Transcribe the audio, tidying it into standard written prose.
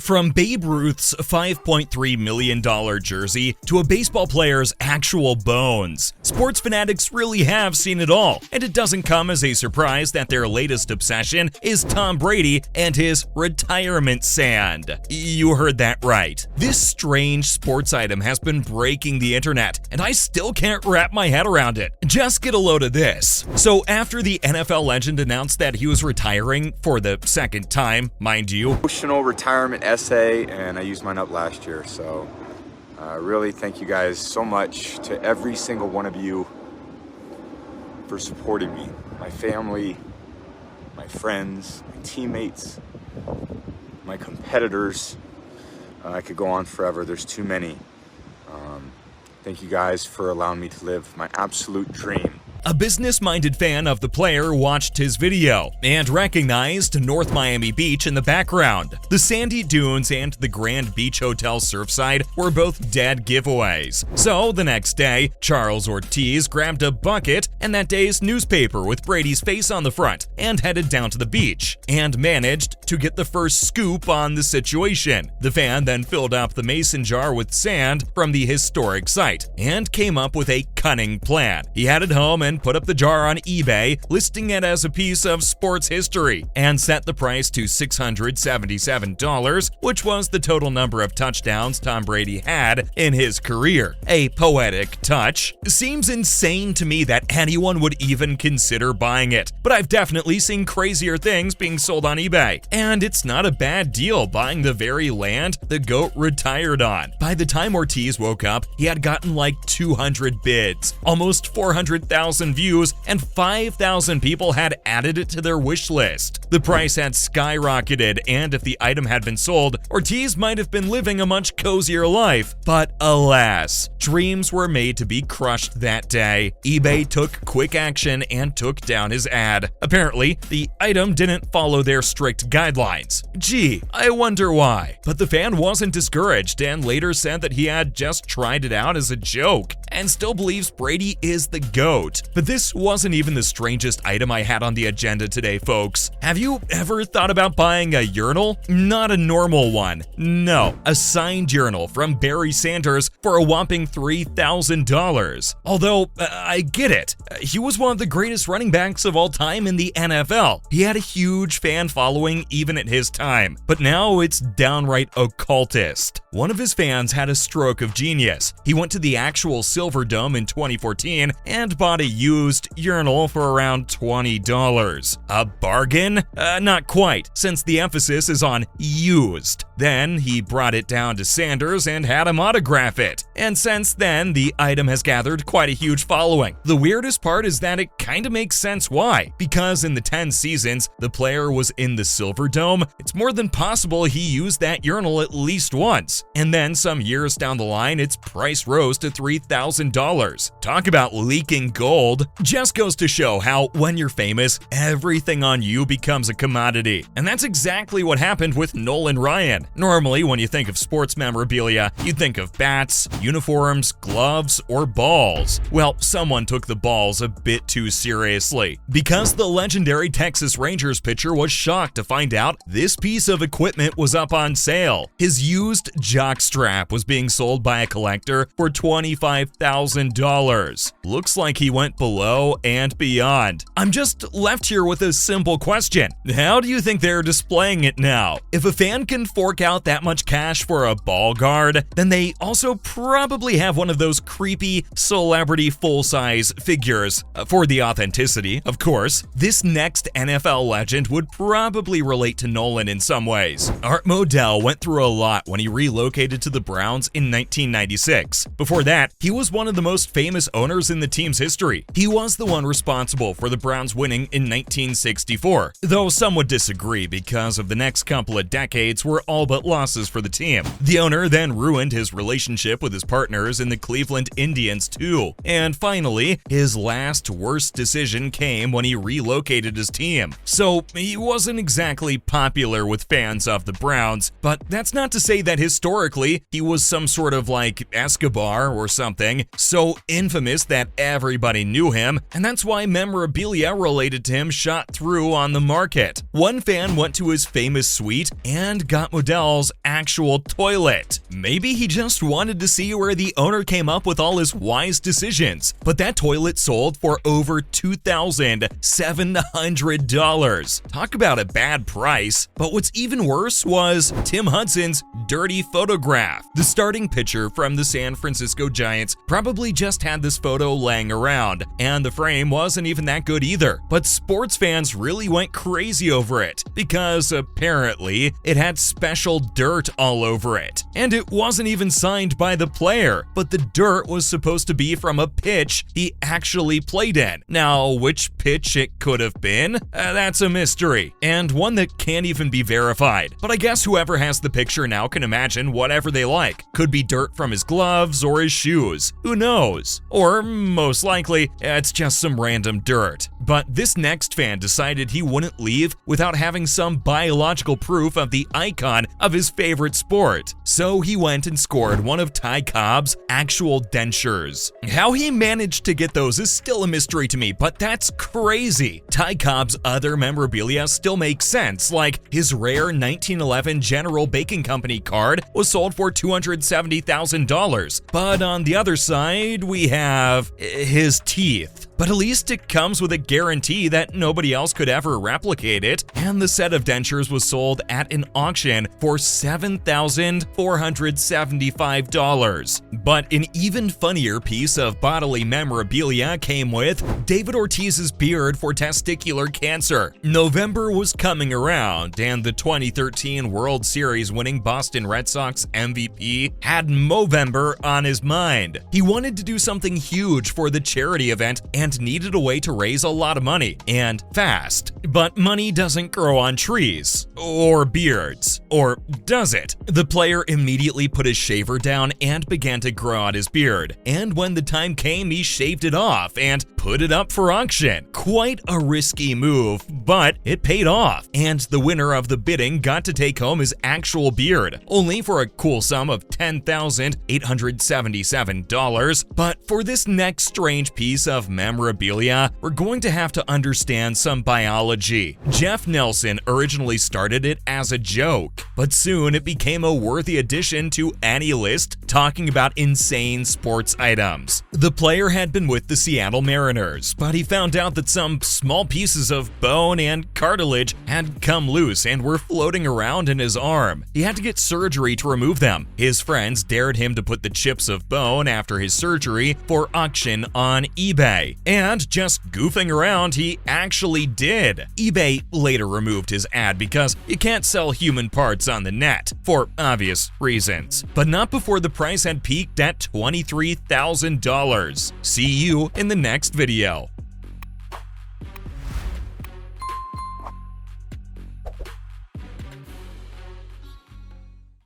From Babe Ruth's $5.3 million jersey to a baseball player's actual bones, sports fanatics really have seen it all, and it doesn't come as a surprise that their latest obsession is Tom Brady and his retirement sand. You heard that right. This strange sports item has been breaking the internet, and I still can't wrap my head around it. Just get a load of this. So after the NFL legend announced that he was retiring for the second time, mind you, emotional retirement essay, and I used mine up last year, so really thank you guys so much to every single one of you for supporting me, my family, my friends, my teammates, my competitors. I could go on forever, there's too many. Thank you guys for allowing me to live my absolute dream. A business-minded fan of the player watched his video and recognized North Miami Beach in the background. The sandy dunes and the Grand Beach Hotel Surfside were both dead giveaways. So the next day, Charles Ortiz grabbed a bucket and that day's newspaper with Brady's face on the front and headed down to the beach and managed to get the first scoop on the situation. The fan then filled up the mason jar with sand from the historic site and came up with a cunning plan. He headed home and put up the jar on eBay, listing it as a piece of sports history, and set the price to $677, which was the total number of touchdowns Tom Brady had in his career. A poetic touch. Seems insane to me that anyone would even consider buying it, but I've definitely seen crazier things being sold on eBay. And it's not a bad deal buying the very land the GOAT retired on. By the time Ortiz woke up, he had gotten like 200 bids, almost 400,000 views, and 5,000 people had added it to their wish list. The price had skyrocketed, and if the item had been sold, Ortiz might have been living a much cozier life. But alas, dreams were made to be crushed that day. eBay took quick action and took down his ad. Apparently, the item didn't follow their strict guidelines. Gee, I wonder why. But the fan wasn't discouraged and later said that he had just tried it out as a joke and still believes Brady is the GOAT. But this wasn't even the strangest item I had on the agenda today, folks. Have you ever thought about buying a urinal? Not a normal one. No, a signed urinal from Barry Sanders for a whopping $3,000. Although, I get it. He was one of the greatest running backs of all time in the NFL. He had a huge fan following even at his time. But now it's downright occultist. One of his fans had a stroke of genius. He went to the actual Silverdome in 2014 and bought a used urinal for around $20. A bargain? Not quite, since the emphasis is on used. Then he brought it down to Sanders and had him autograph it. And since then, the item has gathered quite a huge following. The weirdest part is that it kinda makes sense why. Because in the 10 seasons the player was in the Silverdome, it's more than possible he used that urinal at least once. And then some years down the line, its price rose to $3,000. Talk about leaking gold. Just goes to show how when you're famous, everything on you becomes a commodity. And that's exactly what happened with Nolan Ryan. Normally, when you think of sports memorabilia, you think of bats, uniforms, gloves, or balls. Well, someone took the balls a bit too seriously, because the legendary Texas Rangers pitcher was shocked to find out this piece of equipment was up on sale. His used jockstrap was being sold by a collector for $25,000. Looks like he went below and beyond. I'm just left here with a simple question. How do you think they're displaying it now? If a fan can fork out that much cash for a ball guard, then they also probably have one of those creepy celebrity full-size figures. For the authenticity, of course. This next NFL legend would probably relate to Nolan in some ways. Art Modell went through a lot when he relocated to the Browns in 1996. Before that, he was one of the most famous owners in the team's history. He was the one responsible for the Browns winning in 1964, though some would disagree because of the next couple of decades were all but losses for the team. The owner then ruined his relationship with his partners in the Cleveland Indians too. And finally, his last worst decision came when he relocated his team. So he wasn't exactly popular with fans of the Browns, but that's not to say that historically he was some sort of like Escobar or something, so infamous that everybody knew him, and that's why memorabilia related to him shot through on the market. One fan went to his famous suite and got Modell Adele's actual toilet. Maybe he just wanted to see where the owner came up with all his wise decisions, but that toilet sold for over $2,700. Talk about a bad price. But what's even worse was Tim Hudson's dirty photograph. The starting pitcher from the San Francisco Giants probably just had this photo laying around, and the frame wasn't even that good either. But sports fans really went crazy over it, because apparently it had special dirt all over it. And it wasn't even signed by the player, but the dirt was supposed to be from a pitch he actually played in. Now, which pitch it could have been? That's a mystery, and one that can't even be verified. But I guess whoever has the picture now can imagine whatever they like. Could be dirt from his gloves or his shoes. Who knows? Or most likely, it's just some random dirt. But this next fan decided he wouldn't leave without having some biological proof of the icon of his favorite sport. So he went and scored one of Ty Cobb's actual dentures. How he managed to get those is still a mystery to me, but that's crazy. Ty Cobb's other memorabilia still makes sense, like his rare 1911 General Baking Company card was sold for $270,000. But on the other side, we have his teeth. But at least it comes with a guarantee that nobody else could ever replicate it, and the set of dentures was sold at an auction for $7,475. But an even funnier piece of bodily memorabilia came with David Ortiz's beard for testicular cancer. November was coming around, and the 2013 World Series winning Boston Red Sox MVP had Movember on his mind. He wanted to do something huge for the charity event and needed a way to raise a lot of money, and fast. But money doesn't grow on trees, or beards, or does it? The player immediately put his shaver down and began to grow out his beard, and when the time came, he shaved it off and put it up for auction. Quite a risky move, but it paid off, and the winner of the bidding got to take home his actual beard, only for a cool sum of $10,877. But for this next strange piece of memorabilia, we're going to have to understand some biology. Jeff Nelson originally started it as a joke, but soon it became a worthy addition to any list talking about insane sports items. The player had been with the Seattle Mariners, but he found out that some small pieces of bone and cartilage had come loose and were floating around in his arm. He had to get surgery to remove them. His friends dared him to put the chips of bone after his surgery for auction on eBay. And just goofing around, he actually did. eBay later removed his ad because you can't sell human parts on the net, for obvious reasons. But not before the price had peaked at $23,000. See you in the next video.